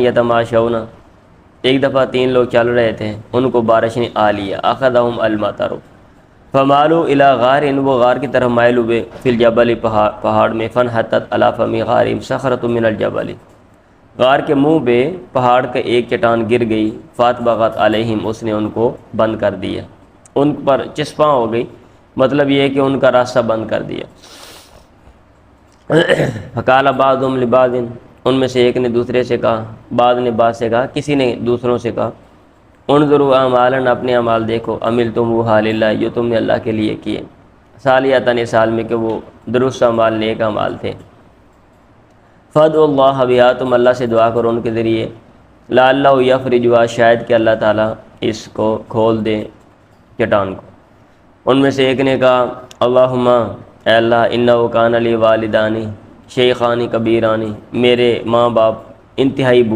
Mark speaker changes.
Speaker 1: یتماشون، ایک دفعہ 3 لوگ چل رہے تھے، ان کو بارش نے آ لیا، اخذہم المطر فمالوا الی غار، وہ غار کی طرف مائل ہوئے، فی الجبل، پہاڑ میں، فانحطت علی فم غار صخرۃ من الجبل، غار کے منہ پہ پہاڑ کا ایک چٹان گر گئی، فاتبغت علیہم، اس نے ان کو بند کر دیا، ان پر چسپاں ہو گئی، مطلب یہ ہے کہ ان کا راستہ بند کر دیا۔ فقال بعضهم لبعض، ان میں سے ایک نے دوسرے سے کہا، بعض نے بعض سے کہا، کسی نے دوسروں سے کہا، انظروا اعمالا، اپنے اعمال دیکھو، عملتموها للہ، جو تم نے اللہ کے لیے کیے، صالحۃ، سال میں کہ وہ درست اعمال، نیک اعمال تھے، فادعوا اللہ بہا، تم اللہ سے دعا کرو ان کے ذریعے، لعلہ یفرجھا، شاید کہ اللہ تعالیٰ اس کو کھول دے، چٹان کو۔ ان میں سے ایک نے کہا، اللہم، اے اللہ، انہ کان لی والدانی شیخانی کبیرانی، میرے ماں باپ انتہائی بوڑھے